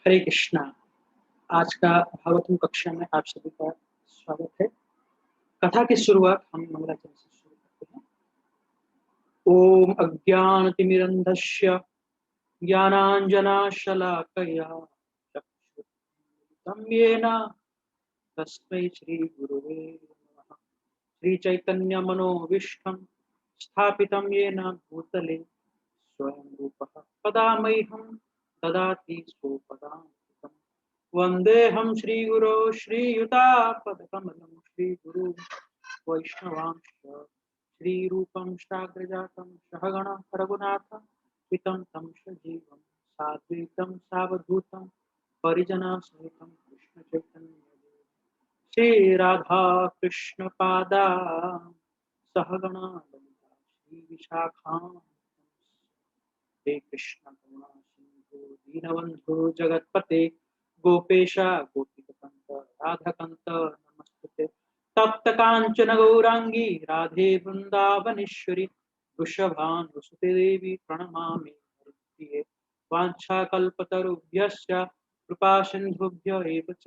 हरे कृष्णा। आज का भागवतम कक्षा में आप सभी का स्वागत है। कथा की शुरुआत हम मंगलाचरण से शुरू करते हैं। ओम अज्ञानतिमिरन्धस्य ज्ञानाञ्जनशलाकया चक्षुरुन्मिलितं येन तस्मै श्रीगुरवे नमः। श्रीचैतन्यमनोभीष्टं स्थापितं येन भूतले स्वयं रूपः कदा मह्यं ददाति स्वपदान्तिकम्। वन्देऽहं श्रीगुरो श्रीयुतापदकमलं श्रीगुरु वैष्णवांश्च श्रीरूपं साग्रजातं सहगण रघुनाथं पितं तं सजीवं साद्वैतं सावधूतं परिजनसहितं कृष्णचैतन्यदेवं श्रीराधा कृष्णपादा सहगणा ललिता श्रीविशाखां हे कृष्ण करुणा सिंधु दीनबंधु जगतपते गोपेश गोपिककांत राधाकांत नमस्ते। तप्त कांचन गौरांगी राधे वृंदावनेश्वरी वृषभानुसुते देवी प्रणमामि हरिप्रिये। वाञ्छाकल्पतरुभ्यश्च कृपा सिन्धुभ्य एव च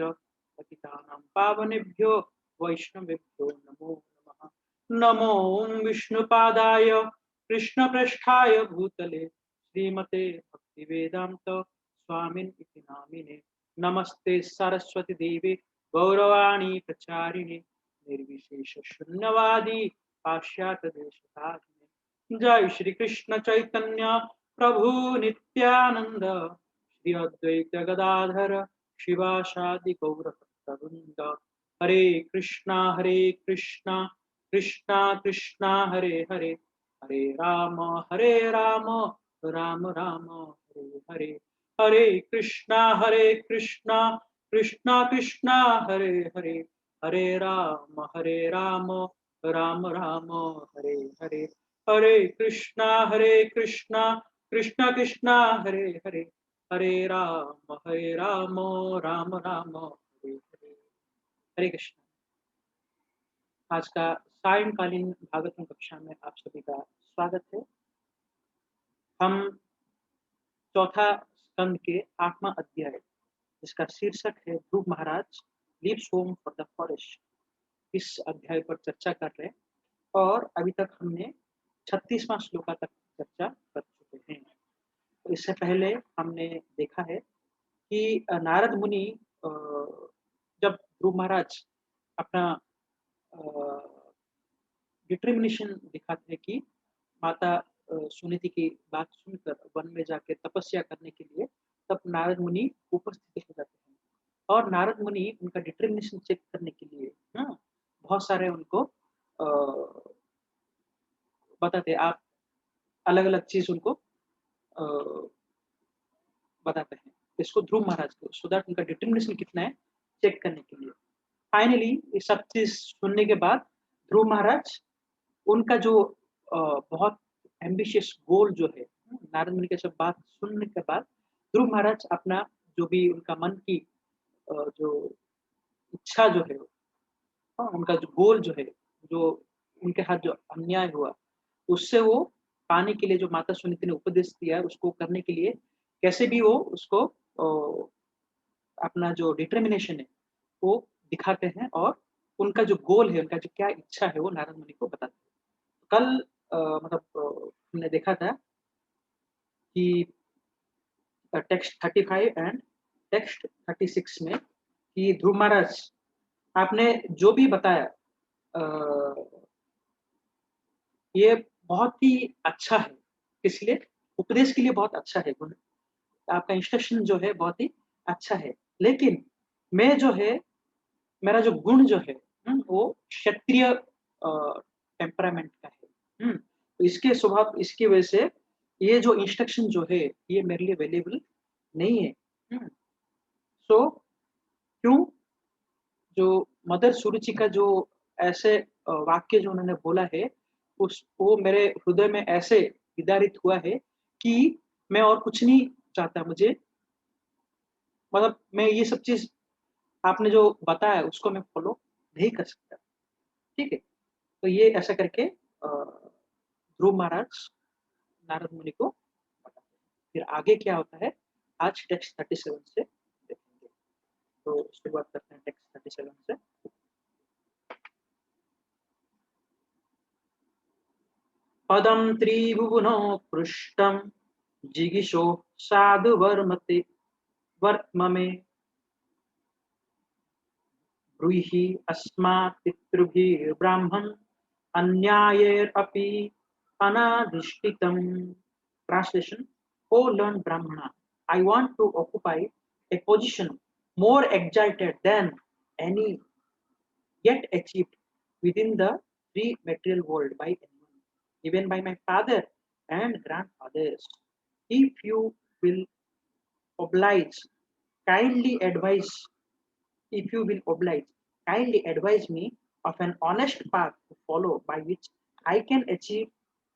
पतितानां पावनेभ्यो वैष्णवेभ्यो नमो नमः। नमो विष्णुपादाय कृष्णप्रेष्ठाय भूतले श्रीमते भक्तिवेदांत स्वामिन् इति नामिने। नमस्ते सरस्वती देवी गौरवाणी प्रचारिणे निर्विशेष शून्यवादी पाश्चात्य देशतारिणे। जय श्री कृष्ण चैतन्य प्रभु नित्यानंद श्री अद्वैत गदाधर शिवासादि गौर भक्तवृंद। हरे कृष्णा कृष्णा कृष्णा हरे हरे हरे राम राम राम हरे हरे। हरे कृष्णा कृष्णा कृष्णा हरे हरे हरे राम राम राम हरे हरे। हरे कृष्णा कृष्णा कृष्णा हरे हरे हरे राम राम राम हरे हरे। हरे कृष्ण। आज का सायंकालीन भागवतम कक्षा में आप सभी का स्वागत है। हम चौथा स्कंद के 8वां अध्याय जिसका शीर्षक है Dhruva Maharaj leaves home for the forest, इस अध्याय पर चर्चा कर रहे हैं और अभी तक हमने 36वां श्लोका तक चर्चा कर चुके हैं। तो इससे पहले हमने देखा है कि नारद मुनि जब ध्रुव महाराज अपना डिटर्मिनेशन दिखाते हैं कि माता सुनीति की बात सुनकर वन में जाके तपस्या करने के लिए, तब नारद मुनि उपस्थित हो जाते हैं और नारद मुनि उनका डिटर्मिनेशन चेक करने के लिए बहुत सारे उनको बताते हैं। आप अलग अलग चीज उनको बताते हैं इसको ध्रुव महाराज को, सो दैट उनका डिटर्मिनेशन कितना है चेक करने के लिए। फाइनली ये सब चीज सुनने के बाद ध्रुव महाराज उनका जो बहुत एम्बिशियस गोल जो है, नारद मुनि के सब बात सुनने के बाद ध्रुव महाराज अपना जो भी उनका मन की जो इच्छा जो है, उनका जो गोल जो है, जो उनके हाथ जो अन्याय हुआ उससे वो पाने के लिए जो माता सुनीति ने उपदेश दिया है उसको करने के लिए कैसे भी वो उसको अपना जो डिटर्मिनेशन है वो दिखाते हैं और उनका जो गोल है, उनका जो क्या इच्छा है वो नारद मुनि को बताते हैं। कल हमने देखा था कि टेक्स्ट 35 एंड टेक्स्ट 36 में कि ध्रुव महाराज आपने जो भी बताया ये बहुत ही अच्छा है, इसलिए उपदेश के लिए बहुत अच्छा है। गुण आपका इंस्ट्रक्शन जो है बहुत ही अच्छा है, लेकिन मैं जो है मेरा जो गुण जो है वो क्षत्रिय टेम्परामेंट का है। तो इसके स्वभाव इसकी वजह से ये जो इंस्ट्रक्शन जो है ये मेरे लिए अवेलेबल नहीं है। सो क्यों जो मदर सुरुचि का जो ऐसे वाक्य जो उन्होंने बोला है उस वो मेरे हृदय में ऐसे विदारित हुआ है कि मैं और कुछ नहीं चाहता। मुझे मतलब मैं ये सब चीज आपने जो बताया उसको मैं फॉलो नहीं कर सकता। ठीक है, तो ये ऐसा करके ध्रुव महाराज नारद मुनि को बताते हैं। फिर आगे क्या होता है आज टेक्स्ट 37 से तो शुरुआत करते हैं टेक्स्ट 37 से। पदम त्रिभुवनो पृष्ठम जिगीषो साधु वर्मते वर्त्ममे ब्रूहि अस्मात् पितृभिर्ब्राह्मण अन्यायैरपि अनाधिष्ठितम्। Translation: O learned Brahmana, I want to occupy a position more exalted than any yet achieved within the three material world by anyone, even by my father and grandfathers. If you will oblige, kindly advise, if you will oblige, kindly advise me of an honest path to follow by which I can achieve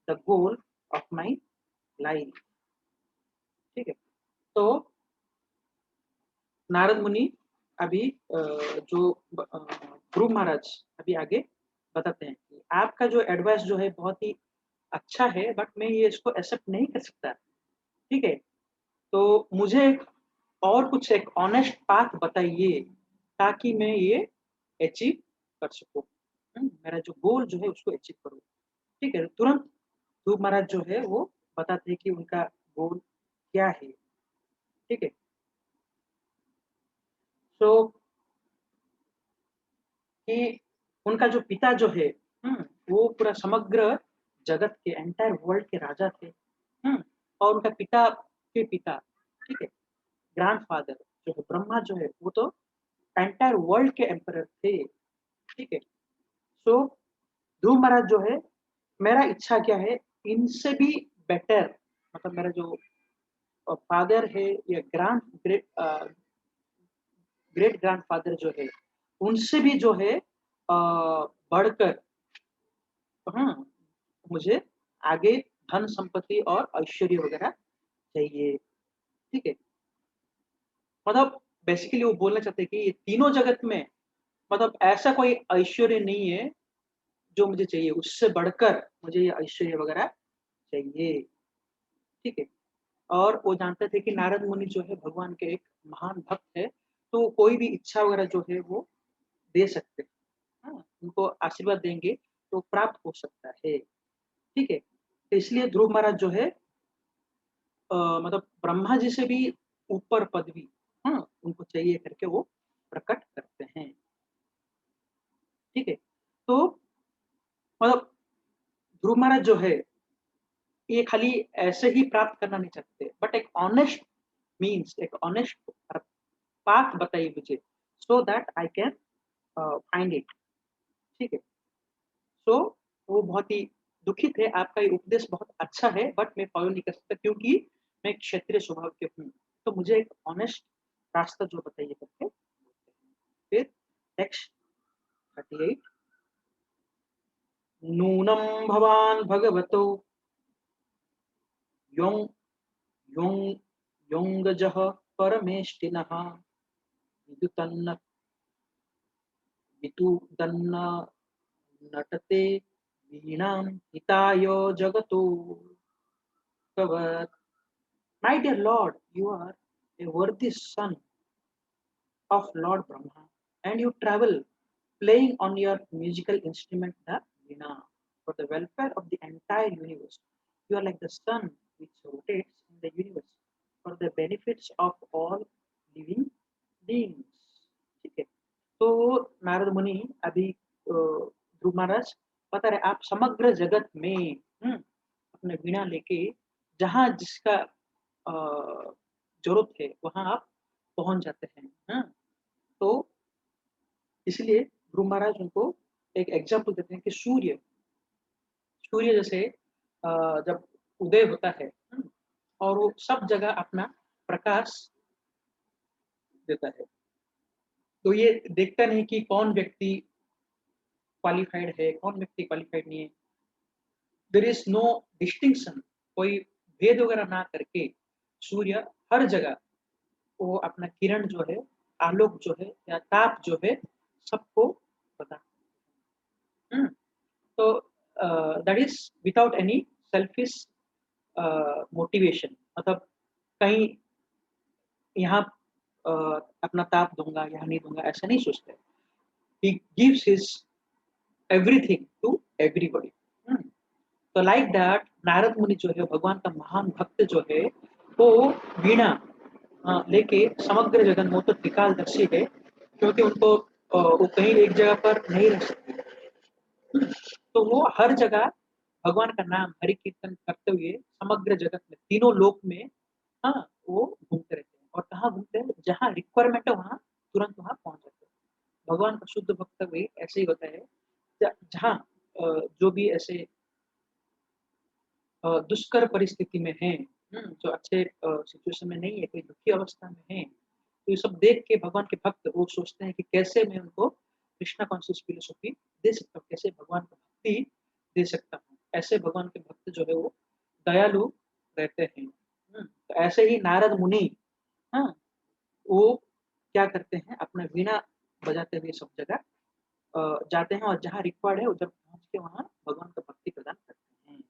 the goal of my life. ठीक है, तो नारद मुनि अभी जो ध्रुव महाराज अभी आगे बताते हैं कि आपका जो एडवाइस जो है बहुत ही अच्छा है, बट मैं ये इसको एक्सेप्ट नहीं कर सकता। ठीक है, तो मुझे और कुछ एक ऑनेस्ट पाथ बताइए ताकि मैं ये अचीव कर सकूं, मेरा जो गोल जो है उसको अचीव करूं। ठीक है, तुरंत ध्रुव महाराज जो है वो बताते हैं कि उनका गोल क्या है। ठीक है, तो कि उनका जो पिता जो है, वो पूरा समग्र जगत के एंटायर वर्ल्ड के राजा थे। और उनका पिता के पिता, ठीक है, ग्रैंडफादर जो है ब्रह्मा जो है वो तो एंटायर वर्ल्ड के एम्परर थे। ठीक है, सो ध्रुव महाराज जो है, मेरा इच्छा क्या है, इनसे भी बेटर, मतलब मेरा जो फादर है या ग्रेट ग्रैंडफादर जो है उनसे भी जो है बढ़कर, हाँ, मुझे आगे धन संपत्ति और ऐश्वर्य वगैरह चाहिए। ठीक है, मतलब बेसिकली वो बोलना चाहते हैं कि ये तीनों जगत में मतलब ऐसा कोई ऐश्वर्य नहीं है जो मुझे चाहिए, उससे बढ़कर मुझे ये ऐश्वर्य वगैरह चाहिए। ठीक है, और वो जानते थे कि नारद मुनि जो है भगवान के एक महान भक्त है, तो कोई भी इच्छा वगैरह जो है वो दे सकते हैं। हाँ, उनको आशीर्वाद देंगे तो प्राप्त हो सकता है। ठीक है, तो इसलिए ध्रुव महाराज जो है मतलब ब्रह्मा जी से भी ऊपर पदवी, हाँ, उनको चाहिए करके वो प्रकट करते हैं। ठीक है, तो मतलब ध्रुव महाराज जो है ये खाली ऐसे ही प्राप्त करना नहीं चाहते, बट एक ऑनेस्ट मीन्स, एक ऑनेस्ट पाथ बताइए मुझे, so that I can find it. ठीक है, सो वो बहुत ही दुखित है, आपका ये उपदेश बहुत अच्छा है बट मैं फॉलो नहीं कर सकता क्योंकि मैं एक क्षत्रिय स्वभाव के हूँ, तो मुझे एक ऑनेस्ट रास्ता जो बताइए करके। फिर नेक्स्ट 38, नूनम भवान भगवतो यों यों योंगजः परमेष्टिनः विदुतन्न वितुदन्न नटते वीणां हिताय जगतो कवत्। My dear Lord, you are a worthy son of Lord Brahma, and you travel playing on your musical instrument, the veena, for the welfare of the entire universe. You are like the sun which rotates in the universe for the benefits of all living beings. ठीक है, तो नारद मुनि अभी ध्रुव महाराज बता रहे आप समग्र जगत में अपने वीणा लेके जहाँ जिसका जरूरत है वहां आप पहुंच जाते हैं। हाँ, तो इसलिए ध्रुव महाराज उनको एक एग्जाम्पल देते हैं कि सूर्य सूर्य जैसे जब उदय होता है, और वो सब जगह अपना प्रकाश देता है, तो ये देखता नहीं कि कौन व्यक्ति क्वालिफाइड है कौन व्यक्ति क्वालिफाइड नहीं है। देयर इज नो डिस्टिंक्शन, कोई भेद वगैरह ना करके सूर्य हर जगह वो अपना किरण जो है, आलोक जो है या ताप जो है सबको बता। हम्म, तो that is without any selfish motivation, मतलब कहीं यहाँ अपना ताप दूँगा या नहीं दूँगा, ऐसा नहीं सोचते। He gives his everything to everybody. हुँ, तो लाइक दैट नारद मुनि जो है भगवान का महान भक्त जो है, वो वीणा लेके समग्र जगत में तो त्रिकालदर्शी है, क्योंकि उनको वो कहीं एक जगह पर नहीं रह सकते। तो वो हर जगह भगवान का नाम हरि कीर्तन करते हुए समग्र जगत में तीनों लोक में वो घूमते रहते हैं और कहाँ घूमते हैं? जहाँ रिक्वायरमेंट है वहाँ तुरंत वहाँ पहुँच जाते हैं। भगवान का शुद्ध भक्त भी ऐसे ही होता है जहाँ जो भी ऐसे दुष्कर परिस्थिति में हैं, जो अच्छे सिचुएशन में नहीं है, कोई दुखी अवस्था में है, तो ये सब देख के भगवान के भक्त वो सोचते हैं कि कैसे मैं उनको कृष्णा कॉन्शियस फिलॉसफी दे सकता हूँ, कैसे भगवान को भक्ति दे सकता हूँ। ऐसे भगवान के भक्त जो है वो दयालु रहते हैं। तो ऐसे ही नारद मुनि हाँ, वो क्या करते हैं अपना वीणा बजाते हुए सब जगह जाते हैं और जहाँ रिक्वायर्ड है उधर पहुँच के वहाँ भगवान को भक्ति प्रदान करते हैं।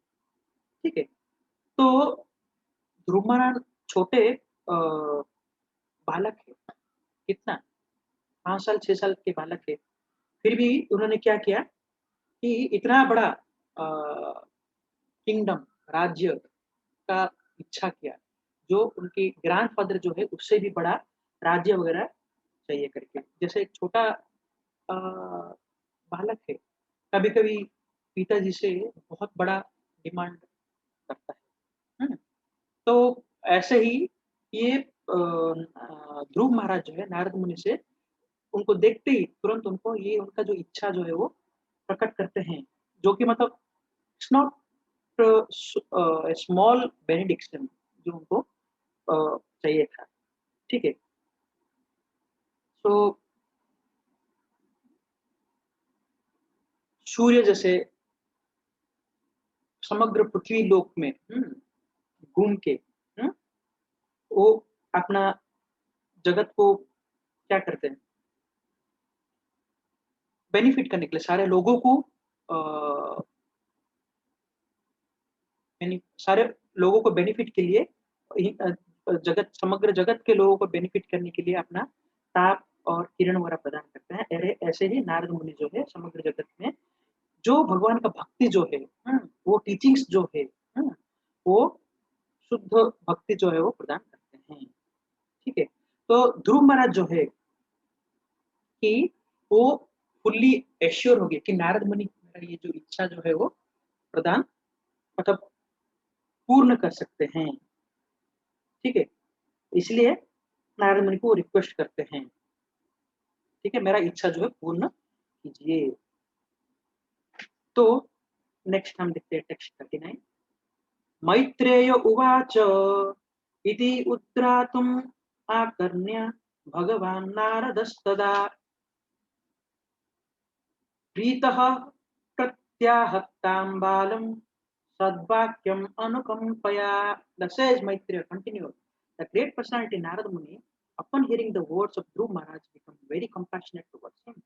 ठीक है? तो ध्रुव महाराज छोटे बालक है, कितना 5 साल 6 साल के बालक है, फिर भी उन्होंने क्या किया कि इतना बड़ा किंगडम राज्य का इच्छा किया, जो उनके ग्रैंडफ़ादर जो है उससे भी बड़ा राज्य वगैरह चाहिए करके। जैसे एक छोटा बालक है, कभी-कभी पिताजी से बहुत बड़ा डिमांड करता है। हुँ? तो ऐसे ही ये ध्रुव महाराज जो है नारद मुनि से उनको देखते ही तुरंत उनको ये उनका जो इच्छा जो है वो प्रकट करते हैं, जो कि मतलब इट्स नॉट स्मॉल बेनेडिक्शन जो उनको चाहिए था, ठीक है? तो सूर्य जैसे समग्र पृथ्वी लोक में घूम के हुँ, वो अपना जगत को क्या करते हैं, बेनिफिट करने के लिए सारे लोगों को यानी सारे लोगों को बेनिफिट के लिए जगत समग्र जगत के लोगों को बेनिफिट करने के लिए अपना ताप और किरण वगैरह प्रदान करते हैं। अरे ऐसे ही नारद मुनि जो है समग्र जगत में जो भगवान का भक्ति जो है, वो टीचिंग्स जो है, वो शुद्ध भक्ति जो है वो प्रदान करते हैं। ठीक है? तो ध्रुव महाराज जो है कि वो फुल्ली एश्योर हो गए कि नारद मुनि मेरा ये जो इच्छा जो है वो प्रदान मतलब पूर्ण कर सकते हैं। ठीक है? इसलिए नारद मुनि को वो रिक्वेस्ट करते हैं, ठीक है? मेरा इच्छा जो है पूर्ण कीजिए। तो नेक्स्ट हम देखते हैं टेक्स्ट 39 मैत्रेय उवाच इति उद्रातुम् आकर्ण्य भगवान् नारदस्तदा प्रीतः प्रत्याहतां बालं सद्वाक्यम् अनुकम्पया. The sage Maitreya continued. The great personality Narad Muni, upon hearing the words of Dhruv Maharaj, became very compassionate towards him.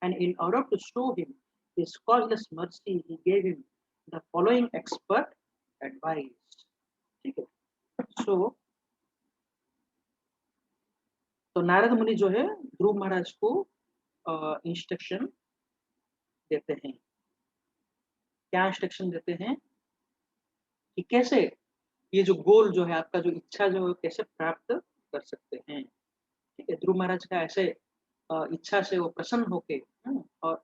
And in order to show him his causeless mercy, he gave him the following expert advice. ठीक है? So, तो नारद मुनि जो है ध्रुव महाराज को instruction देते हैं। क्या इंस्ट्रक्शन देते हैं कि कैसे ये जो गोल जो है आपका जो इच्छा जो है कैसे प्राप्त कर सकते हैं। ठीक है? ध्रुव महाराज का ऐसे इच्छा से वो प्रसन्न होके और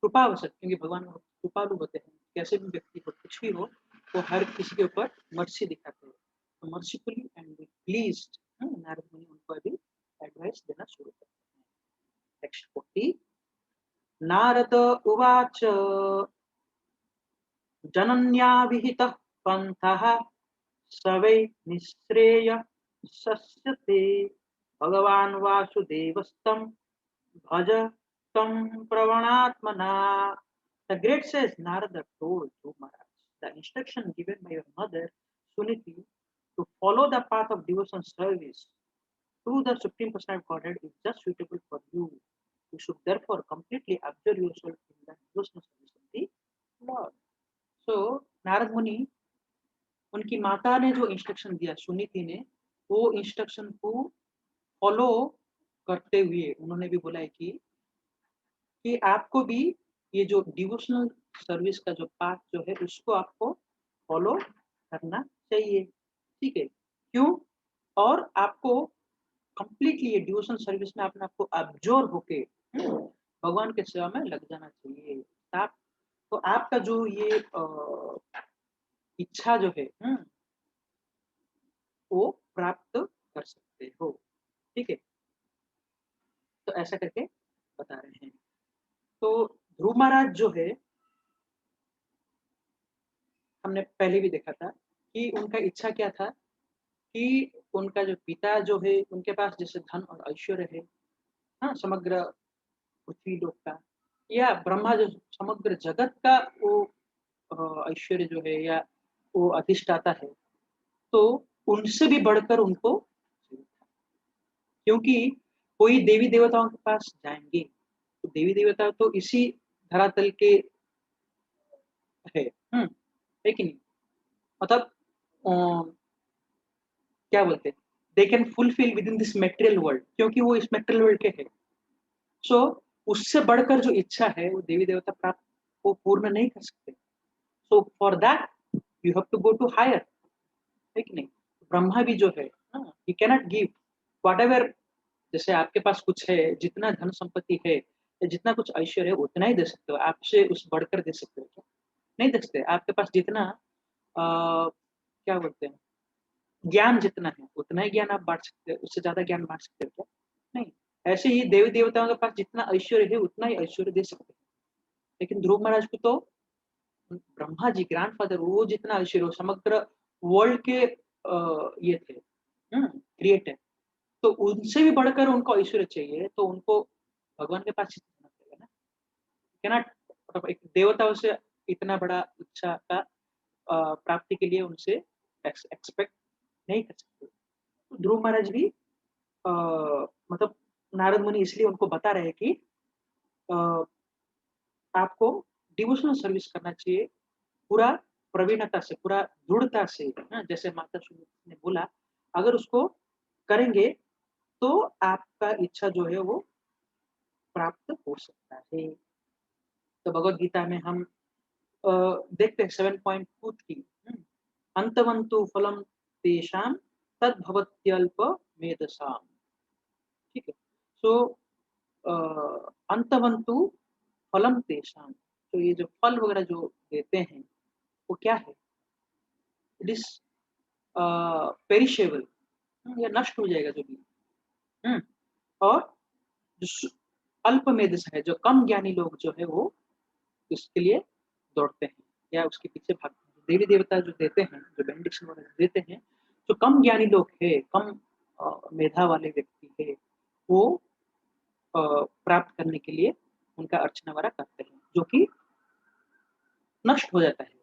कृपावश क्योंकि भगवान कृपालु होते हैं, कैसे भी व्यक्ति को कुछ भी हो, वो हर किसी के ऊपर मर्सी दिखाते हैं। तो मर्सीफुली एंड प्लीज्ड नारद मुनि उनको अभी एडवाइस देना शुरू करते हैं। टेक्स्ट 40 नारद उवाच जनन्या विहितः पन्थः स वै निःश्रेयसस्यते भगवान् वासुदेवस्तं भज तं प्रवणात्मना. The great says Narada told Dhruv Maharaj, the instruction given by your mother Suniti to follow the path of devotion service to the Supreme Personality of Godhead is just suitable for you. You should therefore completely absorb yourself in the devotional service of the Lord. So Narad मुनि उनकी माता ने जो instruction दिया सुनीति ने वो instruction को follow करते हुए उन्होंने भी बोला है कि आपको भी ये जो डिवोशनल सर्विस का जो पाथ जो है उसको आपको फॉलो करना चाहिए, ठीक है? क्यों? और आपको कंप्लीटली ये डिवोशनल सर्विस में अपने आप को अब्ज़ॉर्ब होके भगवान की सेवा में लग जाना चाहिए। आप तो आपका जो ये इच्छा जो है वो प्राप्त कर सकते हो, ठीक है? तो ऐसा करके बता रहे हैं। तो ध्रुव महाराज जो है, हमने पहले भी देखा था कि उनका इच्छा क्या था कि उनका जो पिता जो है, उनके पास जैसे धन और ऐश्वर्य है, हाँ? समग्र पृथ्वी लोक का या ब्रह्मा जो समग्र जगत का वो ऐश्वर्य जो है या वो अधिष्ठाता है, तो उनसे भी बढ़कर उनको क्योंकि कोई देवी-देवताओं के पास जाएँगे, तो देवी-देवता तो इसी धरातल के है, है कि नहीं? मतलब अ, क्या बोलते हैं, they can fulfil within this material world क्योंकि वो इस मटेरियल वर्ल्ड के है। सो उससे बढ़कर जो इच्छा है, वो देवी-देवता प्राप्त वो पूर्ण नहीं कर सकते। So for that you have to go to higher, है कि नहीं? ब्रह्मा भी जो है, ही कैनॉट गिव व्हाटएवर जैसे आपके पास कुछ है, जितना धन संपत्ति है या जितना कुछ ऐश्वर्य है, उतना ही दे सकते हो। आपसे उस बढ़कर दे सकते हो क्या? नहीं दे सकते। आपके पास जितना क्या बोलते हैं, ज्ञान जितना है, उतना ही ज्ञान आप बाँट सकते हो। उससे ज़्यादा ज्ञान बाँट सकते हो क्या? नहीं। ऐसे ही देवी-देवताओं के पास जितना ऐश्वर्य है, उतना ही ऐश्वर्य दे सकते हैं। लेकिन ध्रुव महाराज को तो ब्रह्मा जी ग्रैंडफ़ादर वो जितना ऐश्वर्य समग्र वर्ल्ड के ये थे, क्रिएटर। तो उनसे भी बढ़कर उनको ऐश्वर्य चाहिए, तो उनको भगवान के पास ही जाना पड़ेगा ना। कैनॉट मतलब एक देवताओं से इतना बड़ा इच्छा का प्राप्ति के लिए उनसे एक्सपेक्ट नहीं कर सकते। तो ध्रुव महाराज भी अ, मतलब नारद मुनि इसलिए उनको बता रहे हैं कि अ, आपको डिवोशनल सर्विस करना चाहिए, पूरा प्रवीणता से, पूरा दृढ़ता से, जैसे माता सुनीति ने बोला, अगर उसको करेंगे, तो आपका इच्छा जो है वो प्राप्त हो सकता है। तो भगवद गीता में हम अ, देखते हैं 7.2 अंतवन्तु फलं तेषां तद्भवत्यल्प मेधसाम्, ठीक है? सो अ, अंतवन्तु फलं तेषां तो ये जो फल वगैरह जो देते हैं, वो क्या है? इट इज़ पेरिशेबल ये नष्ट हो जाएगा जो भी। हुँ, और जो अल्पमेधस है, जो कम ज्ञानी लोग जो है वो इसके लिए दौड़ते हैं या उसके पीछे भागते हैं। देवी-देवता जो देते हैं, जो बेनेडिक्शन वगैरह देते हैं, जो कम ज्ञानी लोग हैं, कम मेधा वाले व्यक्ति हैं, वो प्राप्त करने के लिए उनका अर्चना वगैरह करते हैं, जो कि नष्ट हो जाता है।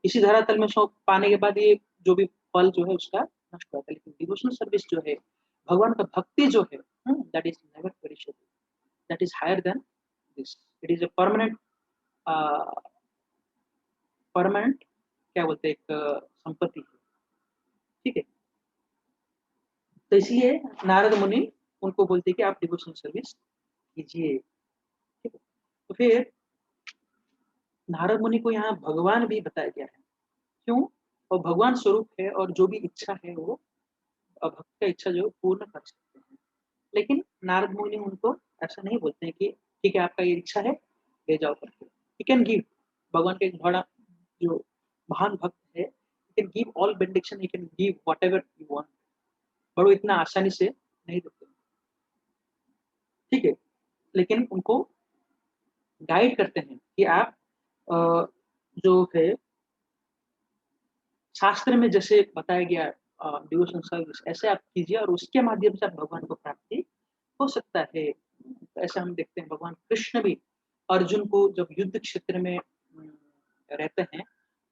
इसी धरातल में सौंप पाने के बाद ये जो भी फल जो है उसका नष्ट हो जाता है। लेकिन डिवोशनल सर्विस जो है, भगवान का भक्ति जो है, that is never perishable, that is higher than this. It is a permanent uh, permanent क्या बोलते हैं एक संपत्ति है, ठीक है? तो इसलिए नारद मुनि उनको बोलते हैं कि आप डिवोशनल सर्विस कीजिए, ठीक है? तो फिर नारद मुनि को यहाँ भगवान भी बताया गया है। क्यों? वो भगवान स्वरूप है और जो भी इच्छा है वो भक्त का इच्छा जो है पूर्ण कर सकते हैं। लेकिन नारद मुनि उनको ऐसा नहीं बोलते हैं कि ठीक है आपका ये इच्छा है, ले जाओ करके। ही कैन गिव भगवान का एक बड़ा जो महान भक्त है, he can give all benediction, he can give whatever you want पर वो इतना आसानी से नहीं देते, ठीक है? लेकिन उनको गाइड करते हैं कि आप अ, जो है शास्त्र में जैसे बताया गया डिवोशन सर्विस ऐसे आप कीजिए और उसके माध्यम से आप भगवान को प्राप्ति हो सकता है। तो ऐसा हम देखते हैं भगवान कृष्ण भी अर्जुन को जब युद्ध क्षेत्र में रहते हैं,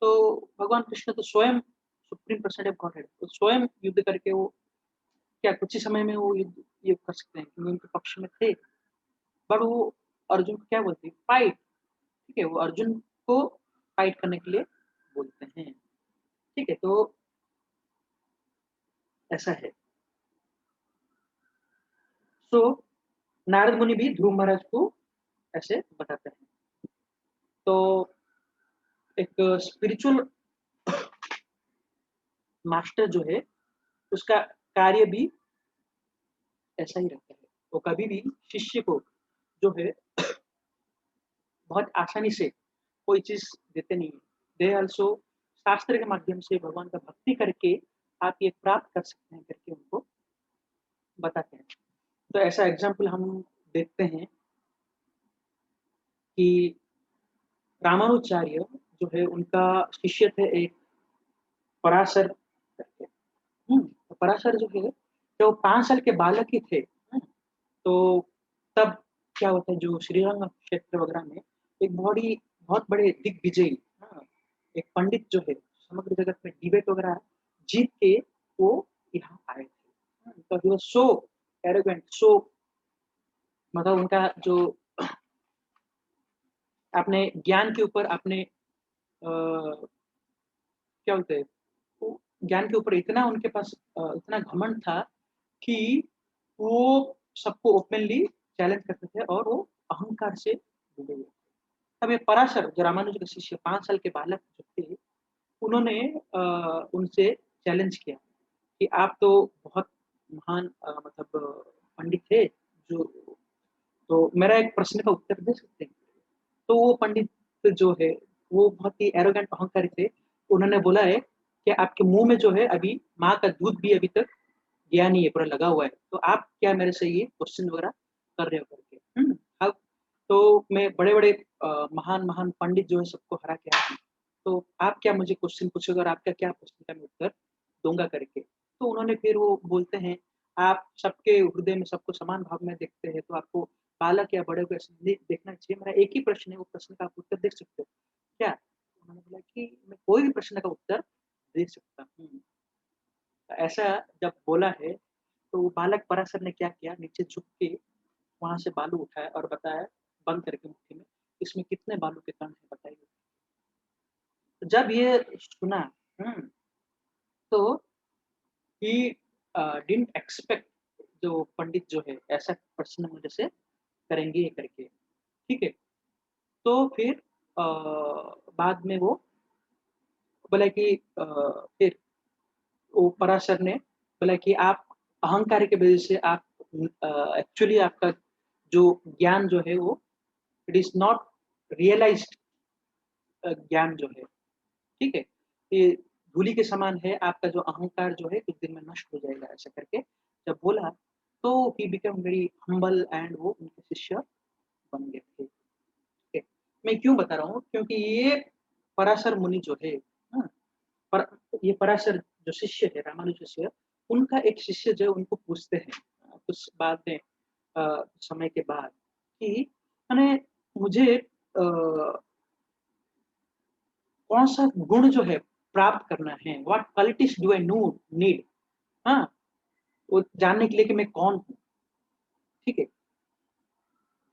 तो भगवान कृष्ण तो स्वयं सुप्रीम पर्सनैलिटी ऑफ गॉडहेड तो स्वयं युद्ध करके वो क्या कुछ ही समय में वो युद्ध ये कर सकते हैं क्योंकि उनके पक्ष में थे। पर वो अर्जुन को क्या बोलते हैं? फाइट, ठीक है? वो अर्जुन को फाइट करने के लिए बोलते हैं, ठीक है? तो ऐसा है। सो नारद मुनि भी ध्रुव महाराज को ऐसे बताते हैं। तो एक स्पिरिचुअल मास्टर जो है, उसका कार्य भी ऐसा ही रहता है। वो कभी भी शिष्य को जो है बहुत आसानी से कोई चीज़ देते नहीं हैं। दे आल्सो शास्त्र के माध्यम से भगवान का भक्ति करके आप ये प्राप्त कर सकते हैं करके उनको बताते हैं। तो ऐसा एग्ज़ाम्पल हम देखते हैं कि रामानुजाचार्य जो है उनका शिष्य थे एक पराशर करके। तो पराशर जो है, जब वो 5 साल के बालक ही थे, तो तब क्या होता है जो श्रीरंग क्षेत्र वगैरह में एक बहुत बड़े दिग्विजयी, हाँ, एक पंडित जो है समग्र जगत में डिबेट वगैरह जीत के वो यहाँ आए थे। तो ही वाज सो एरोगेंट, सो मतलब उनका जो अपने ज्ञान के ऊपर अपने क्या बोलते हैं, वो ज्ञान के ऊपर इतना उनके पास इतना घमंड था कि वो सबको ओपनली चैलेंज करते थे और वो अहंकार से जुड़े हुए थे। तब ये पराशर जो रामानुज के शिष्य 5 साल के बालक जो थे, उन्होंने उनसे चैलेंज किया कि आप तो बहुत महान मतलब पंडित थे, जो तो मेरा एक प्रश्न का उत्तर दे सकते हैं? तो वो पंडित जो है, वो बहुत ही एरोगेंट अहंकारी थे। उन्होंने बोला है कि आपके मुँह में जो है अभी माँ का दूध भी अभी तक गया नहीं है, पूरा लगा हुआ है। तो आप क्या मेरे से ये क्वेश्चन वगैरह कर रहे हो करके। अब तो मैं बड़े-बड़े महान-महान पंडित जो है सबको हरा के आया हूँ। तो आप क्या मुझे क्वेश्चन पूछोगे और आपका क्या प्रश्न का मैं उत्तर दूँगा करके। तो उन्होंने फिर वो बोलते हैं, आप सबके हृदय में सबको समान भाव में देखते हैं, तो आपको बालक या बड़े को ऐसे नहीं देखना चाहिए। मेरा एक ही प्रश्न है, वो प्रश्न का आप उत्तर दे सकते हो क्या? उन्होंने बोला कि मैं कोई भी प्रश्न का उत्तर दे सकता हूँ। ऐसा जब बोला है, तो वो बालक पराशर ने क्या किया, नीचे झुक के वहाँ से बालू उठाया और बताया बंद करके मुट्ठी में, इसमें कितने बालू के कण हैं बताइए? तो जब ये सुना, हुँ, तो ही डिडन्ट एक्सपेक्ट जो पंडित जो है ऐसा प्रश्न मुझे से करेंगे ये करके, ठीक है? तो फिर अ, बाद में वो बोला कि फिर वो पराशर ने बोला कि आप अहंकार की वजह से आप एक्चुअली आपका जो ज्ञान जो है वो इट इज़ नॉट रियलाइज़्ड ज्ञान जो है, ठीक है? ये धूलि के समान है, आपका जो अहंकार जो है कुछ दिन में नष्ट हो जाएगा ऐसा करके जब बोला, तो he become very humble and वो उनके शिष्य बन गए थे, ठीक है? मैं क्यों बता रहा हूँ? क्योंकि ये पराशर मुनि जो है, हाँ, पर ये पराशर जो शिष्य है, रामानुज शिष्य, उनका एक शिष्य जो है उनको पूछते हैं कुछ बाद में समय के बाद कि माने मुझे कौन-सा गुण जो है प्राप्त करना है, what qualities do I know need, हाँ? वो जानने के लिए कि मैं कौन हूँ, ठीक है?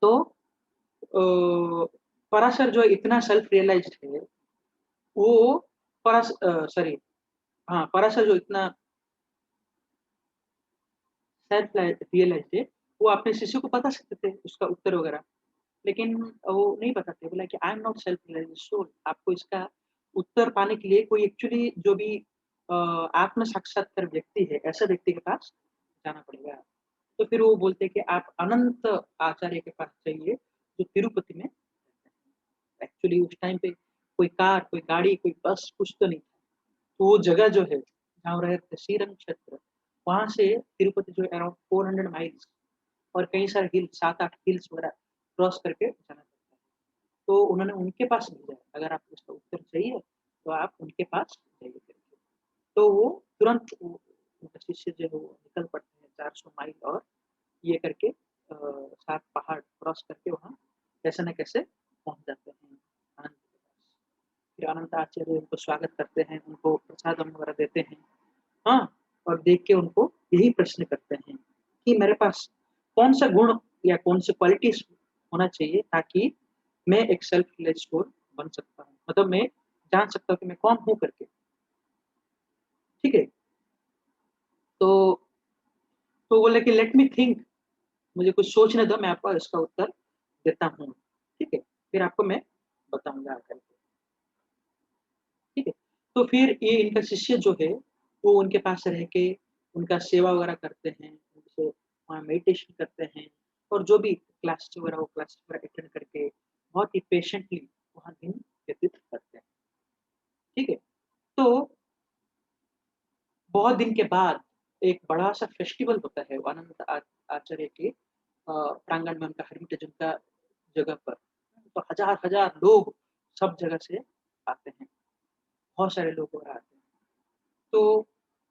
तो पराशर जो है इतना सेल्फ रियलाइज़्ड है, वो सॉरी, हाँ, पराशर जो इतना सेल्फ रियलाइज़्ड है, वो अपने शिष्य को बता सकते थे उसका उत्तर वगैरह। लेकिन वो नहीं बताते, बोला कि I am not self realised soul. आपको इसका उत्तर पाने के लिए कोई एक्चुअली जो भी आत्म साक्षात्कार व्यक्ति है, ऐसे व्यक्ति के पास जाना पड़ेगा। तो फिर वो बोलते हैं कि आप अनंत आचार्य के पास जाइए, जो तिरुपति में रहते हैं। एक्चुअली उस टाइम पे कोई कार, कोई गाड़ी, कोई बस कुछ तो नहीं था। तो वो जगह जो है, जहाँ वो रहते थे श्रीरंग क्षेत्र, वहाँ से तिरुपति जो है अराउंड 400 माइल्स और कई सारे हिल 7-8 हिल्स वगैरह क्रॉस करके जाना पड़ता है। तो उन्होंने उनके पास भेजा है, अगर आपको इसका उत्तर चाहिए, तो आप उनके पास जाइए करके। तो वो तुरंत वो उनका शिष्य जो है वो निकल पड़ते हैं 400 माइल और ये करके 7 पहाड़ क्रॉस करके वहाँ कैसे न कैसे पहुँच जाते हैं आनंद के पास। फिर अनंत आचार्य उनको स्वागत करते हैं, उनको प्रसादम वगैरह देते हैं। हाँ, और देख के उनको यही प्रश्न करते हैं कि मेरे पास कौन-सा गुण या कौन-सी क्वालिटीज़ होना चाहिए ताकि मैं एक सेल्फ रियलाइज़ सोल बन सकता हूँ। मतलब मैं जान सकता हूँ कि मैं कौन हूँ करके, ठीक है? तो तो बोले कि लेट मी थिंक, मुझे कुछ सोचने दो, मैं आपको इसका उत्तर देता हूँ, ठीक है? फिर आपको मैं बताऊँगा आकर के, ठीक है? तो फिर ये इनका शिष्य जो है, वो उनके पास रह के उनका सेवा वगैरह करते हैं, उनसे वहाँ मेडिटेशन करते हैं और जो भी क्लासेस वगैरह, वो क्लासेस वगैरह अटेंड करके बहुत ही पेशेंटली वहाँ दिन व्यतीत करते हैं, ठीक है? तो बहुत दिन के बाद एक बड़ा-सा फेस्टिवल होता है, वो अनंत आचार्य के प्रांगण में, उनका हेरिटेज, उनका जगह पर। तो हज़ार-हज़ार लोग सब जगह से आते हैं, बहुत सारे लोग वगैरह आते हैं। तो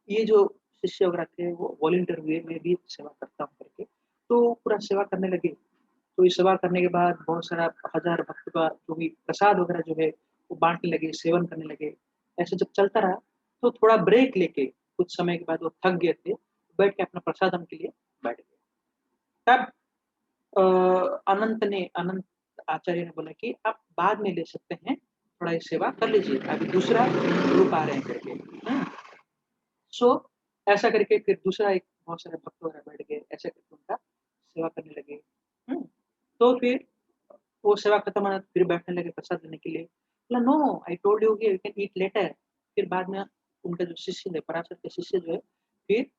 ये जो शिष्य वगैरह थे, वो वॉलंटियर हुए, मैं भी सेवा करता हूँ करके, तो पूरा सेवा करने लगे। तो ये सेवा करने के बाद बहुत सारा हज़ार भक्त का जो भी प्रसाद वगैरह जो है, वो बाँटने लगे, सेवन करने लगे। ऐसे जब चलता रहा, तो थोड़ा ब्रेक लेके कुछ समय के बाद वो थक गए थे, बैठ के अपना प्रसादम के लिए बैठ गए। तब अ, अनंत आचार्य ने बोला कि आप बाद में ले सकते हैं, थोड़ा ये सेवा कर लीजिए, अभी दूसरा ग्रुप आ रहे हैं करके। सो ऐसा करके फिर दूसरा एक बहुत सारे भक्त वगैरह बैठ गए, ऐसे करके उनका सेवा करने लगे। हुँ, तो फिर वो सेवा खत्म हुआ, फिर बैठने लगे प्रसाद लेने के लिए। बोला, "नो, आई टोल्ड यू कि यू कैन ईट लेटर।" फिर बाद में उनका जो शिष्य है, पराशर के शिष्य जो है, फिर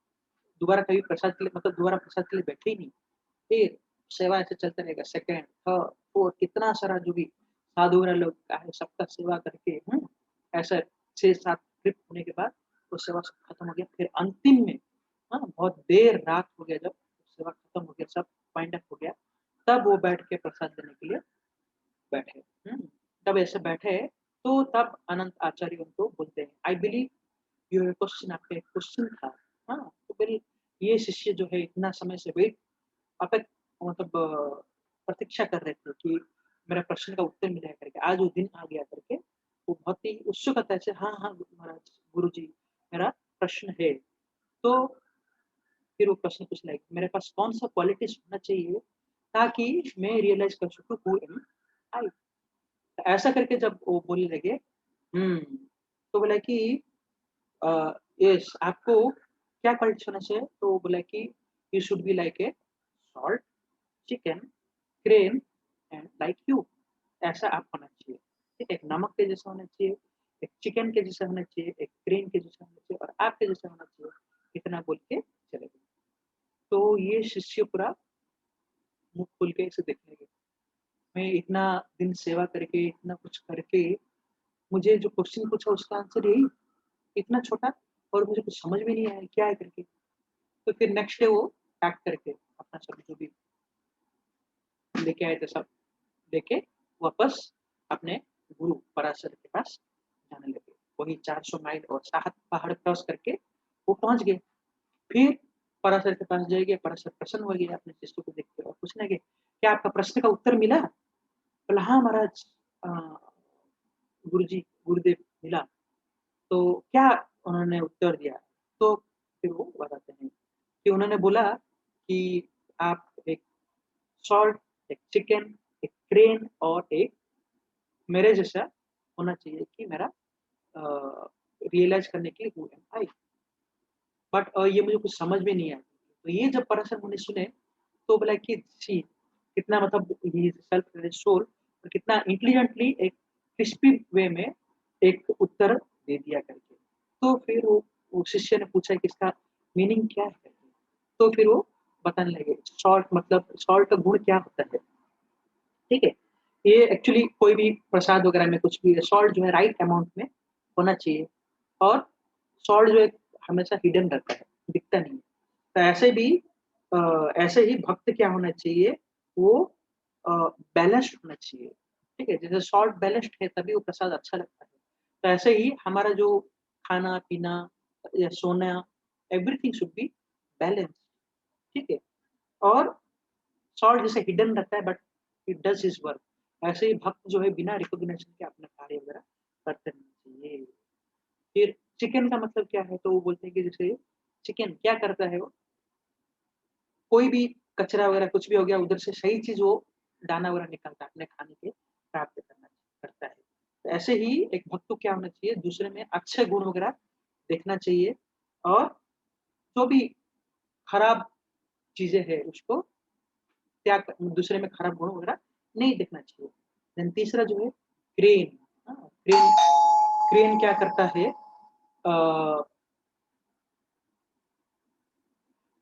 दोबारा कभी प्रसाद के लिए, मतलब दोबारा प्रसाद के लिए बैठे ही नहीं। फिर सेवा ऐसे चलता रहेगा, सेकंड, थर्ड, फोर्थ, कितना सारा जो भी साधु वगैरह लोग आए, सबका सेवा करके, ऐसा 6-7 ट्रिप होने के बाद वो सेवा सब खत्म हो गया। फिर अंतिम में, बहुत देर रात हो गया, जब सेवा खत्म हो गया, सब वाइंड अप हो गया, तब वो बैठ के प्रसाद लेने के लिए बैठे। तब ऐसे बैठे, तो तब अनंत आचार्य उनको बोलते हैं, आई बिलीव योर क्वेश्चन, आपका एक क्वेश्चन था। तो फिर ये शिष्य जो है इतना समय से वेट, अपेक मतलब प्रतीक्षा कर रहे थे कि मेरा प्रश्न का उत्तर मिलेगा करके, आज वो दिन आ गया करके, वो बहुत ही उत्सुकता से, हाँ, हाँ, महाराज, गुरुजी, मेरा प्रश्न है। तो फिर वो प्रश्न पूछने लगे, मेरे पास कौन-सा क्वालिटीज़ होना चाहिए ताकि मैं रियलाइज़ कर सकूँ हू एम आई? ऐसा करके जब वो बोलने लगे, हुँ, तो बोला कि अ, यस, आपको क्या क्वालिटीज़ होना चाहिए? तो वो बोला कि you should be like a salt, chicken, crane and like you. ऐसा आप होना चाहिए। ठीक है? एक नमक के जैसा होना चाहिए, एक चिकन के जैसा होना चाहिए, एक क्रेन के जैसा होना चाहिए और आपके जैसा होना चाहिए। इतना बोल के चले गए। तो ये शिष्य पूरा मुँह खोल के ऐसे देखने लगे। मैं इतना दिन सेवा करके, इतना कुछ करके, मुझे जो क्वेश्चन पूछा उसका आंसर यही, इतना छोटा, और मुझे कुछ समझ में नहीं आया क्या है करके। तो फिर नेक्स्ट डे वो पैक करके अपना सब जो भी लेके आए थे, सब लेके वापस अपने गुरु पराशर के पास जाने लगे। वही 400 माइल और 7 पहाड़ क्रॉस करके वो पहुँच गए। फिर पराशर के पास जाएँगे, पराशर प्रसन्न हो गए अपने शिष्य को देख के और पूछने लगे, "क्या आपका प्रश्न का उत्तर मिला?" बोला, "हाँ महाराज, अ, गुरुजी, गुरुदेव, मिला।" तो क्या उन्होंने उत्तर दिया? तो फिर वो बताते हैं कि उन्होंने बोला कि आप एक सॉल्ट, एक चिकन, एक क्रेन और एक मेरे जैसा होना चाहिए कि मेरा रियलाइज़ करने के लिए हू एम आई। बट ये मुझे कुछ समझ में नहीं आया। तो ये जब पराशर मुनि सुने, तो बोला कि छी, कितना मतलब ही सेल्फ रियलाइज़ सोल, और कितना इंटेलिजेंटली एक क्रिस्पी वे में एक उत्तर दे दिया करके। तो फिर वो शिष्य ने पूछा कि इसका मीनिंग क्या है करके? तो फिर वो बताने लगे, सॉल्ट मतलब सॉल्ट का गुण क्या होता है, ठीक है? ये एक्चुअली कोई भी प्रसाद वगैरह में कुछ भी है, सॉल्ट जो है राइट अमाउंट में होना चाहिए, और सॉल्ट जो है हमेशा हिडन रहता है, दिखता नहीं है। तो ऐसे भी ऐसे ही भक्त क्या होना चाहिए, वो अ, बैलेंस्ड होना चाहिए, ठीक है? जैसे सॉल्ट बैलेंस्ड है तभी वो प्रसाद अच्छा लगता है। तो ऐसे ही हमारा जो खाना-पीना या सोना, एवरीथिंग शुड बी बैलेंस्ड, ठीक है? और सॉल्ट जैसे हिडन रहता है but it does his work, ऐसे ही भक्त जो है बिना रिकॉग्निशन के अपना कार्य वगैरह करते रहना चाहिए। फिर चिकन का मतलब क्या है? तो वो बोलते हैं कि जैसे चिकन क्या करता है वो, कोई भी कचरा वगैरह कुछ भी हो गया, उधर से सही चीज़ वो दाना वगैरह निकालता है, अपने खाने के प्राप्त करना करता है। तो ऐसे ही एक भक्त को क्या होना चाहिए, दूसरे में अच्छे गुण वगैरह देखना चाहिए, और जो भी खराब चीज़ें हैं उसको त्याग, दूसरे में खराब गुण वगैरह नहीं देखना चाहिए। देन तीसरा जो है क्रेन। क्रेन क्रेन क्या करता है,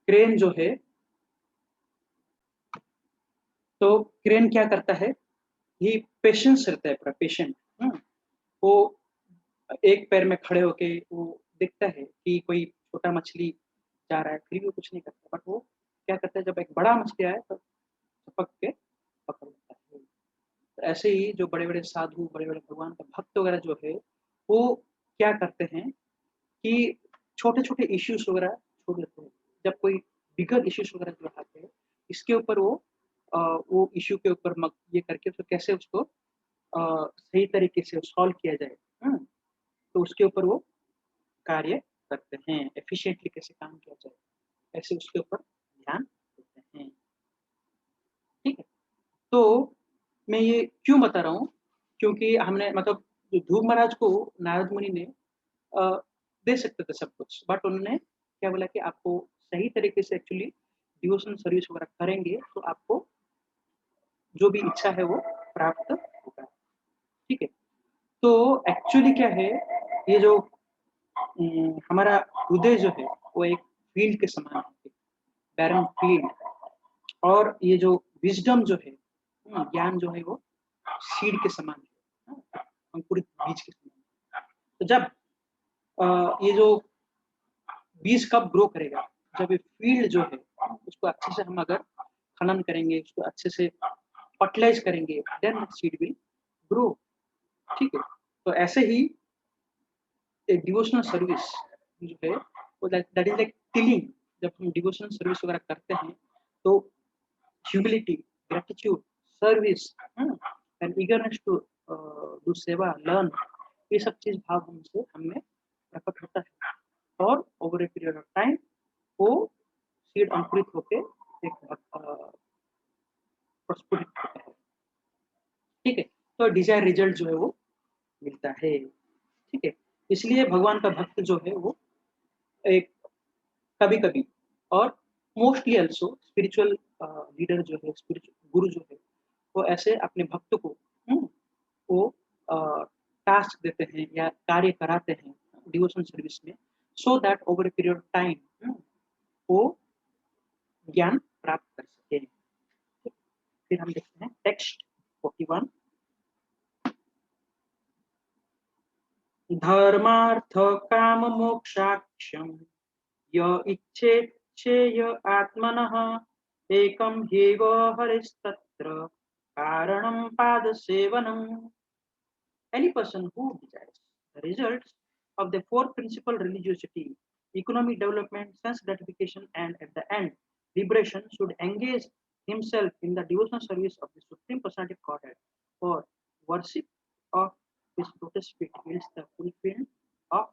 क्रेन जो है, तो क्रेन क्या करता है, ये पेशेंस रहता है, पूरा पेशेंट। वो एक पैर में खड़े होके वो देखता है कि कोई छोटा मछली जा रहा है, फिर भी वो कुछ नहीं करता, बट वो क्या करता है, जब एक बड़ा मछली आए तो चिपक के पकड़ लेता है। तो ऐसे ही जो बड़े-बड़े साधु, बड़े-बड़े भगवान का भक्त वगैरह जो है, वो क्या करते हैं कि छोटे-छोटे इश्यूज़ वगैरह छोड़ देते हैं। जब कोई बिगर इश्यूज़ वगैरह जो आते हैं, इसके ऊपर वो इश्यू के ऊपर ये करके उसको कैसे उसको सही तरीके से सॉल्व किया जाए, हाँ? तो उसके ऊपर वो कार्य करते हैं, एफिशिएंटली कैसे काम किया जाए, ऐसे उसके ऊपर ध्यान देते हैं, ठीक है? तो मैं ये क्यों बता रहा हूँ, क्योंकि हमने मतलब जो ध्रुव महाराज को नारद मुनि ने अ, दे सकते थे सब कुछ, बट उन्होंने क्या बोला कि आपको सही तरीके से एक्चुअली डिवोशनल सर्विस वगैरह करेंगे, तो आपको जो भी इच्छा है वो प्राप्त होगा, ठीक है? तो एक्चुअली क्या है, ये जो हमारा हृदय जो है, वो एक फील्ड के समान है, बैरन फील्ड। और ये जो विज़डम जो है, ज्ञान जो है वो सीड के समान है, अंकुरित बीज के समान। तो जब ये जो बीज कब ग्रो करेगा? जब ये फील्ड जो है, उसको अच्छे से हम अगर खनन करेंगे, उसको अच्छे से फर्टिलाइज़ करेंगे, देन सीड विल ग्रो, ठीक है? तो ऐसे ही एक डिवोशनल सर्विस जो है, वो दैट इज़ लाइक टिलिंग। जब हम डिवोशनल सर्विस वगैरह करते हैं, तो humility, gratitude, service, and eagerness to do सेवा, लर्न, ये सब चीज़ भाव हमसे हमें प्रकट होता है, और over a period of time वो सीड अंकुरित होके एक प्रस्फुटित होता है, ठीक है? तो डिज़ायर रिजल्ट जो है वो मिलता है, ठीक है? इसलिए भगवान का भक्त जो है वो एक कभी-कभी, और मोस्टली आल्सो स्पिरिचुअल लीडर जो है, स्पिरिचुअल गुरु जो है, वो ऐसे अपने भक्त को हुँ, वो अ, टास्क देते हैं या कार्य कराते हैं डिवोशन सर्विस में, so that over a period of time वो ज्ञान प्राप्त कर सकें। फिर हम देखते हैं टेक्स्ट 41। धर्मार्थ काम मोक्षाक्षम य इच्छेच्छेय आत्मनः एकं ह्येव हरिस्तत्र कारणं पादसेवनम्। Any person who desires the results of the four principal religiosity, economic development, sense gratification, and at the end, liberation, should engage himself in the devotional service of the Supreme Personality of Godhead, for worship of his lotus feet is the fulfillment of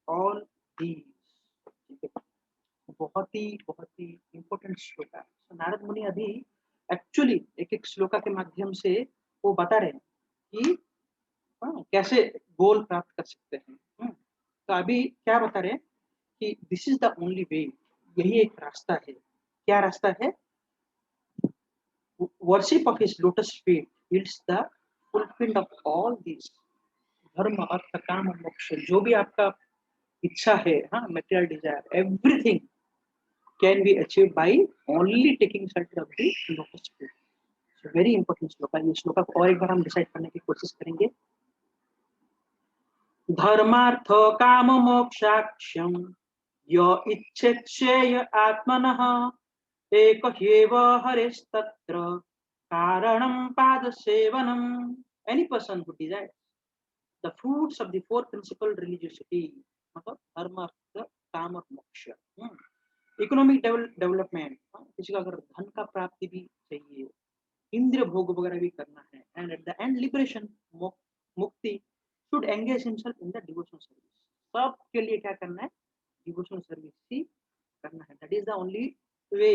all these. ठीक है? बहुत ही important श्लोक है। So, Narad मुनि अभी actually एक एक श्लोका के माध्यम से वो बता रहे हैं कि कैसे गोल प्राप्त कर सकते हैं। तो अभी क्या बता रहे हैं कि दिस इज द ओनली वे, यही एक रास्ता है। क्या रास्ता है? Worship of his lotus feet it's the fulfilled of all this, धर्म अर्थ काम और मोक्ष, जो भी आपका इच्छा है, हाँ, material desire, everything can be achieved by only taking shelter of the lotus feet. So very important श्लोक है। ये श्लोक को और एक बार हम डिसाइड करने की कोशिश करेंगे। धर्मार्थ काम मोक्षाक्षम य इच्छेच्छेय आत्मनः एक ह्येव हरिस्तत्र कारणं पादसेवनम्। Any person who desires the fruits of the four principal religiosity, मतलब धर्म अर्थ काम और मोक्ष, इकोनॉमिक डेवलपमेंट, किसी को अगर धन का प्राप्ति भी चाहिए, इंद्रिय भोग वगैरह भी करना है, and at the end liberation, मुक्ति, should engage himself in the devotional service. सबके लिए क्या करना है? डिवोशनल सर्विस ही करना है। दैट इज द ओनली वे,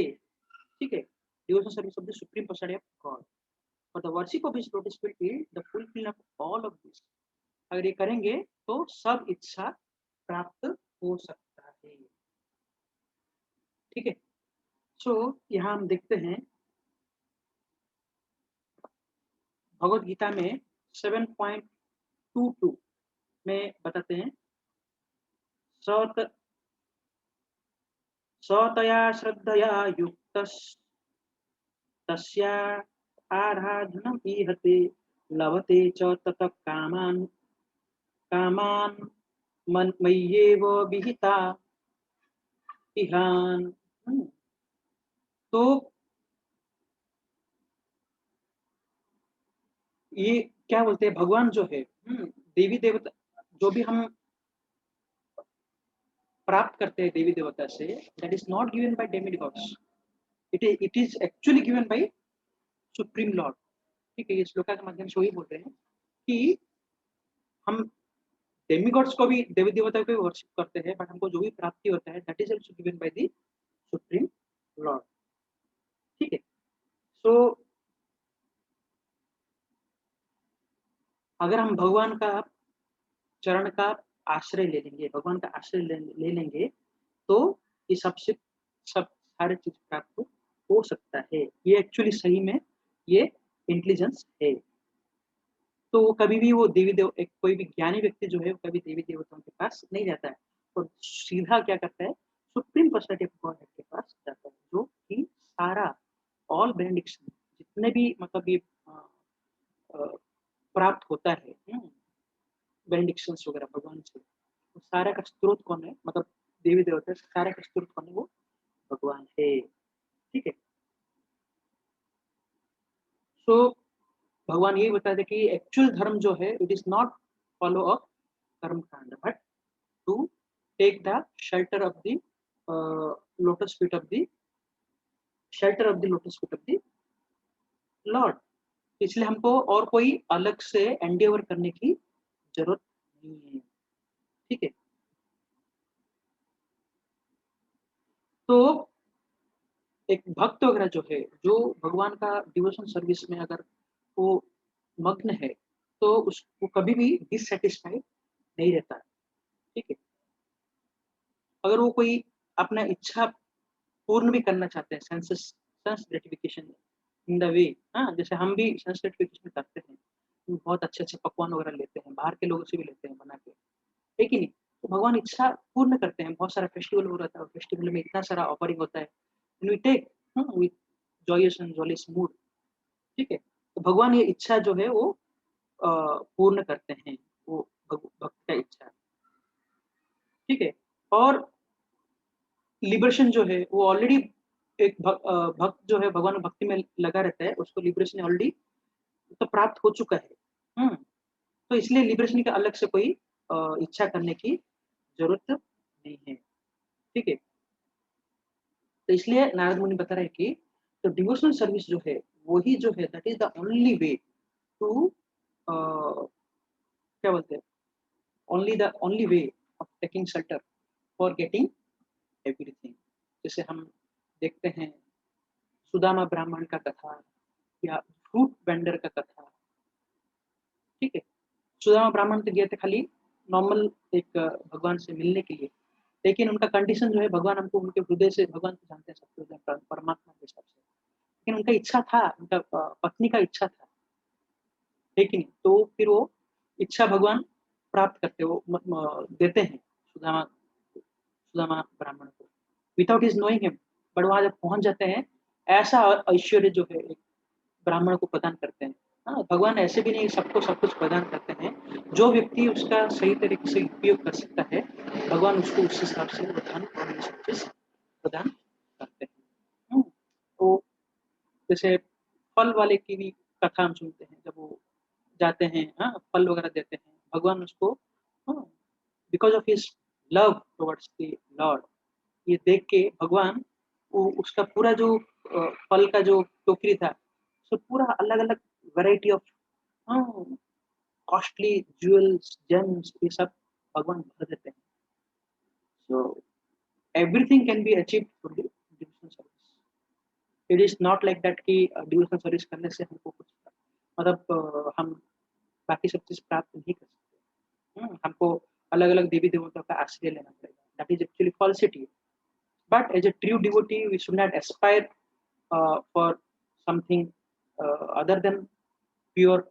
ठीक है? Devotional service of the supreme personality of God, for the worship of his lotus feet is the fulfil of all of this. अगर ये करेंगे तो सब इच्छा प्राप्त हो सकता है, ठीक है? सो यहाँ हम देखते हैं भगवत गीता में 7.22 में बताते हैं, सत सतया श्रद्धया युक्तस् तस्या आराधनम् ईहते लभते च ततः कामान् कामान् मय्येव विहिता इहान। तो ये क्या बोलते हैं, भगवान जो है, देवी देवता जो भी हम प्राप्त करते हैं देवी देवता से, that is not given by demigods, it is actually given by supreme lord. ठीक है, ये श्लोका के माध्यम से वही बोल रहे हैं कि हम डेमिगॉड्स को भी, देवी देवता को भी वर्शिप करते हैं, बट हमको जो भी प्राप्ति होता है that is also given by the supreme lord. ठीक है, सो अगर हम भगवान का चरण का आश्रय ले लेंगे, भगवान का आश्रय ले लेंगे, तो ये सबसे सब सारे चीज प्राप्त हो सकता है। ये एक्चुअली सही में ये इंटेलिजेंस है। तो वो कभी भी वो देवी देव एक कोई भी ज्ञानी व्यक्ति जो है वो कभी देवी देवताओं के पास नहीं जाता है, और सीधा क्या करता है, सुप्रीम पर्सनैलिटी ऑफ गॉड के पास जाता है, जो कि सारा ऑल बेनेडिक्शन जितने भी मतलब ये प्राप्त होता है, बेनेडिक्शंस वगैरह भगवान से, तो सारा का स्रोत कौन है, मतलब देवी देवता सारा का स्रोत कौन है, वो भगवान है। ठीक है, सो भगवान यही बताते कि एक्चुअल धर्म जो है it is not follow a कर्म कांड, but to take the shelter of the lotus feet of the shelter of the lotus feet of the lord. इसलिए हमको और कोई अलग से एंडेवर करने की जरूरत नहीं है। ठीक है, तो एक भक्त वगैरह जो है, जो भगवान का डिवोशन सर्विस में अगर वो मग्न है, तो उसको कभी भी डिससेटिस्फाइड नहीं रहता है। ठीक है, अगर वो कोई अपना इच्छा पूर्ण भी करना चाहते हैं, sense gratification in the way, हाँ जैसे हम भी सेंस ग्रेटिफिकेशन करते हैं, बहुत अच्छे अच्छे पकवान वगैरह लेते हैं, बाहर के लोगों से भी लेते हैं बना के, है कि नहीं? तो भगवान इच्छा पूर्ण करते हैं, बहुत सारा फेस्टिवल हो रहा था, फेस्टिवल में इतना सारा ऑफरिंग होता है, we take with joyous and jollious mood. ठीक है, तो भगवान ये इच्छा जो है वो पूर्ण करते हैं, वो भक्त का इच्छा। ठीक है, और लिबरेशन जो है वो ऑलरेडी एक भक्त जो है भगवान भक्ति में लगा रहता है, उसको लिबरेशन ऑलरेडी तो प्राप्त हो चुका है। तो इसलिए लिबरेशन का अलग से कोई इच्छा करने की जरूरत नहीं है। ठीक है, तो इसलिए नारद मुनि बता रहे हैं कि तो डिवोशनल सर्विस जो है वही जो है that is the only way to क्या बोलते हैं, only the only way of taking shelter for getting everything. जैसे हम देखते हैं सुदामा ब्राह्मण का कथा या फ्रूट वेंडर का कथा। ठीक है, सुदामा ब्राह्मण तो गए थे खाली नॉर्मल एक भगवान से मिलने के लिए, लेकिन उनका कंडीशन जो है, भगवान हमको उनके हृदय से, भगवान को जानते हैं सब कुछ परमात्मा के हिसाब से, लेकिन उनका इच्छा था, उनका पत्नी का इच्छा था, लेकिन तो फिर वो इच्छा भगवान प्राप्त करते, वो देते हैं सुदामा सुदामा ब्राह्मण को without is knowing him, but वहां जब पहुंच जाते हैं, ऐसा ऐश्वर्य जो है एक ब्राह्मण को प्रदान करते हैं। हाँ, भगवान ऐसे भी नहीं सबको सब कुछ प्रदान करते हैं, जो व्यक्ति उसका सही तरीके से उपयोग कर सकता है, भगवान उसको उस हिसाब से धन और ये सब चीज प्रदान करते हैं। तो जैसे फल वाले की भी कथा हम सुनते हैं, जब वो जाते हैं, हाँ फल वगैरह देते हैं, भगवान उसको because of his love towards the Lord, ये देख के भगवान वो उसका पूरा जो फल का जो टोकरी था, उसको पूरा अलग अलग variety of costly jewels James ये सब भगवान भर देते हैं। So everything can be achieved through devotional service. It is not like that कि डिवोशनल सर्विस करने से हमको कुछ मतलब हम बाकी सब चीज प्राप्त नहीं कर सकते। हमको अलग अलग देवी देवताओं का आश्रय लेना पड़ेगा, that is actually falsity. But as a true devotee, we should not aspire for something other than pure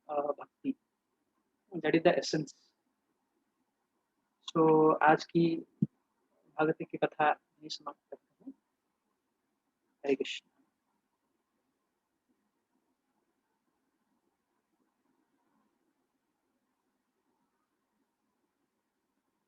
भक्ति, दैट इज द एसेंस। सो आज की भागवत की कथा यही समाप्त करते हैं। हरे कृष्ण।